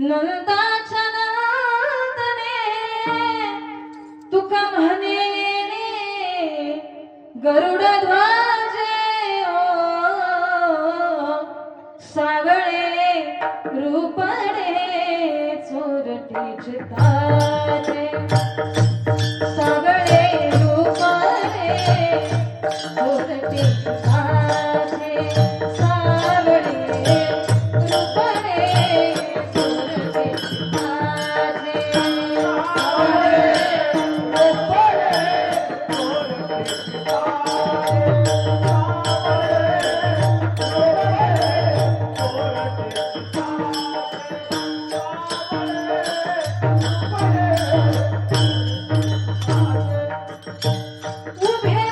नंदाच्या नंदने तुका म्हणे रे गरुड ध्वजे सावळे रूपडे चोरटीचे तारे सावळे रूपडे चोरटीचे तारे सावळे रूपडे उभे